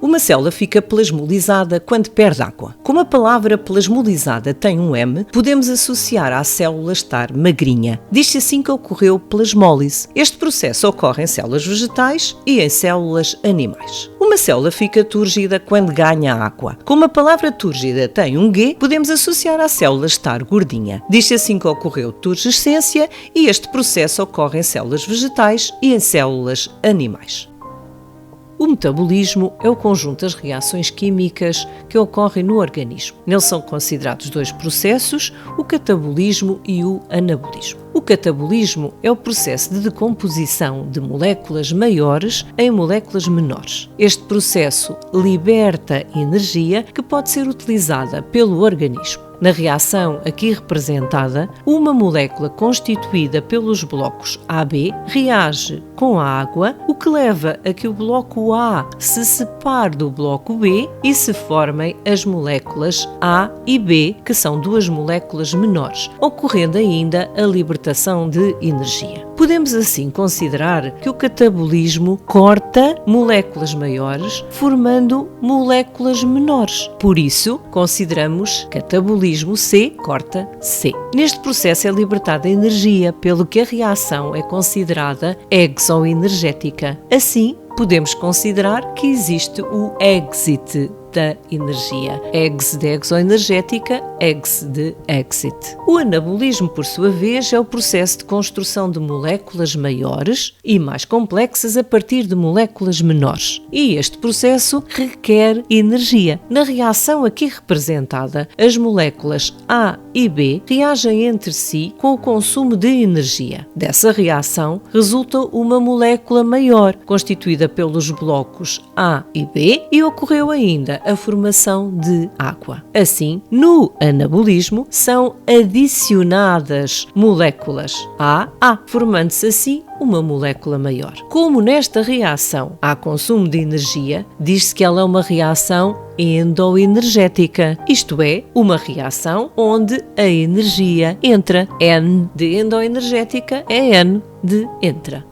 Uma célula fica plasmolizada quando perde água. Como a palavra plasmolizada tem um M, podemos associar à célula estar magrinha. Diz-se assim que ocorreu plasmólise. Este processo ocorre em células vegetais e em células animais. Uma célula fica túrgida quando ganha água. Como a palavra túrgida tem um G, podemos associar à célula estar gordinha. Diz-se assim que ocorreu turgescência e este processo ocorre em células vegetais e em células animais. O metabolismo é o conjunto das reações químicas que ocorrem no organismo. Neles são considerados dois processos, o catabolismo e o anabolismo. O catabolismo é o processo de decomposição de moléculas maiores em moléculas menores. Este processo liberta energia que pode ser utilizada pelo organismo. Na reação aqui representada, uma molécula constituída pelos blocos AB reage com a água, o que leva a que o bloco A se separe do bloco B e se formem as moléculas A e B, que são duas moléculas menores, ocorrendo ainda a libertação de energia. Podemos assim considerar que o catabolismo corta moléculas maiores, formando moléculas menores. Por isso, consideramos catabolismo C corta C. Neste processo é libertada energia, pelo que a reação é considerada exoenergética. Assim, podemos considerar que existe o exit da energia. Ex de exoenergética, ex de exit. O anabolismo, por sua vez, é o processo de construção de moléculas maiores e mais complexas a partir de moléculas menores. E este processo requer energia. Na reação aqui representada, as moléculas A e B reagem entre si com o consumo de energia. Dessa reação resulta uma molécula maior, constituída pelos blocos A e B, e ocorreu ainda a formação de água. Assim, no anabolismo são adicionadas moléculas A, formando-se assim uma molécula maior. Como nesta reação há consumo de energia, diz-se que ela é uma reação endoenergética, isto é, uma reação onde a energia entra. N de endoenergética é N de entra.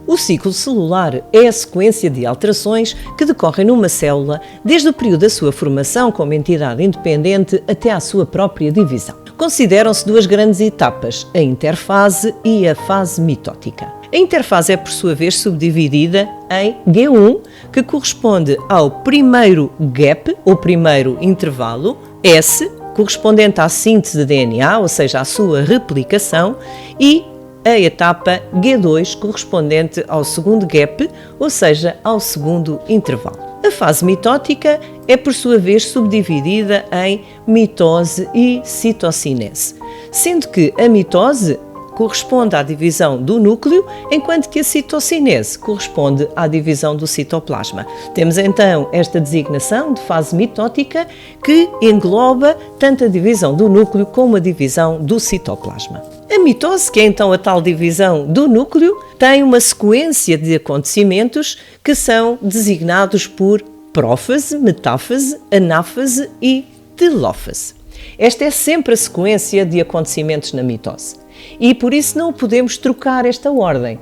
O ciclo celular é a sequência de alterações que decorrem numa célula desde o período da sua formação como entidade independente até à sua própria divisão. Consideram-se duas grandes etapas, a interfase e a fase mitótica. A interfase é, por sua vez, subdividida em G1, que corresponde ao primeiro gap, ou primeiro intervalo, S, correspondente à síntese de DNA, ou seja, à sua replicação, e a etapa G2, correspondente ao segundo gap, ou seja, ao segundo intervalo. A fase mitótica é, por sua vez, subdividida em mitose e citocinese, sendo que a mitose corresponde à divisão do núcleo, enquanto que a citocinese corresponde à divisão do citoplasma. Temos então esta designação de fase mitótica que engloba tanto a divisão do núcleo como a divisão do citoplasma. A mitose, que é então a tal divisão do núcleo, tem uma sequência de acontecimentos que são designados por prófase, metáfase, anáfase e telófase. Esta é sempre a sequência de acontecimentos na mitose e por isso não podemos trocar esta ordem.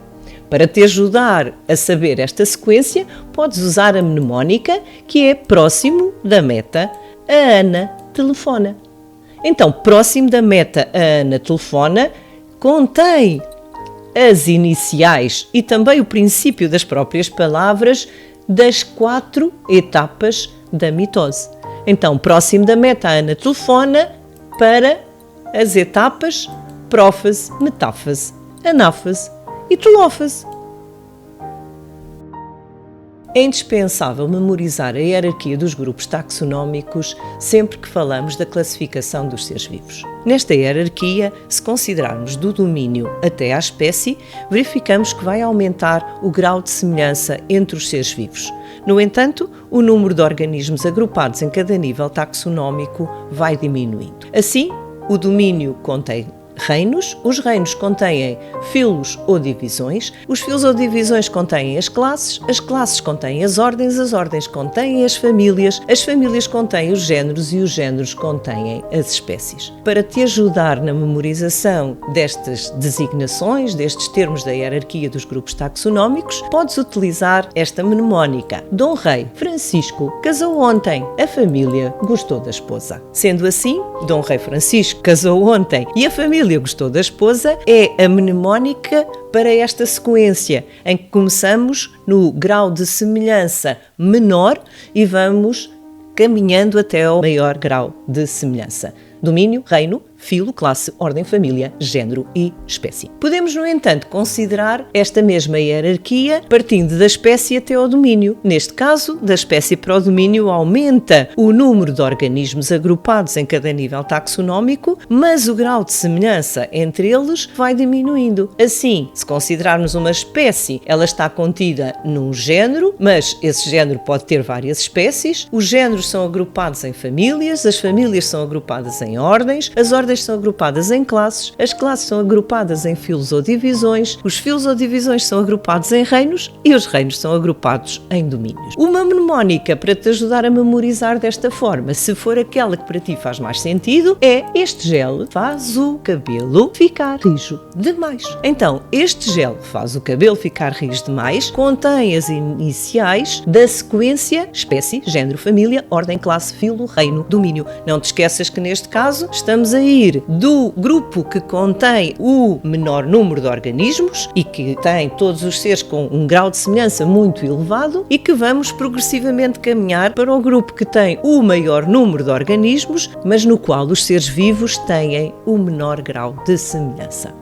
Para te ajudar a saber esta sequência, podes usar a mnemónica, que é próximo da meta, a Ana telefona. Então, próximo da meta, a Ana telefona, contém as iniciais e também o princípio das próprias palavras das 4 etapas da mitose. Então, próximo da meta, a Ana telefona para as etapas prófase, metáfase, anáfase e telófase. É indispensável memorizar a hierarquia dos grupos taxonómicos sempre que falamos da classificação dos seres vivos. Nesta hierarquia, se considerarmos do domínio até à espécie, verificamos que vai aumentar o grau de semelhança entre os seres vivos. No entanto, o número de organismos agrupados em cada nível taxonómico vai diminuindo. Assim, o domínio contém reinos. Os reinos contêm filos ou divisões. Os filos ou divisões contêm as classes contêm as ordens contêm as famílias contêm os géneros e os géneros contêm as espécies. Para te ajudar na memorização destas designações, destes termos da hierarquia dos grupos taxonómicos, podes utilizar esta mnemónica. Dom Rei Francisco casou ontem, a família gostou da esposa. Sendo assim, Dom Rei Francisco casou ontem e a família gostou da esposa é a mnemónica para esta sequência, em que começamos no grau de semelhança menor e vamos caminhando até ao maior grau de semelhança. Domínio, reino, filo, classe, ordem, família, género e espécie. Podemos, no entanto, considerar esta mesma hierarquia partindo da espécie até ao domínio. Neste caso, da espécie para o domínio aumenta o número de organismos agrupados em cada nível taxonómico, mas o grau de semelhança entre eles vai diminuindo. Assim, se considerarmos uma espécie, ela está contida num género, mas esse género pode ter várias espécies. Os géneros são agrupados em famílias, as famílias são agrupadas em ordens, as ordens são agrupadas em classes, as classes são agrupadas em filos ou divisões, os filos ou divisões são agrupados em reinos e os reinos são agrupados em domínios. Uma mnemónica para te ajudar a memorizar desta forma, se for aquela que para ti faz mais sentido, é: este gel faz o cabelo ficar rijo demais. Então, este gel faz o cabelo ficar rijo demais contém as iniciais da sequência espécie, género, família, ordem, classe, filo, reino, domínio. Não te esqueças que neste caso estamos a ir do grupo que contém o menor número de organismos e que tem todos os seres com um grau de semelhança muito elevado e que vamos progressivamente caminhar para o grupo que tem o maior número de organismos, mas no qual os seres vivos têm o menor grau de semelhança.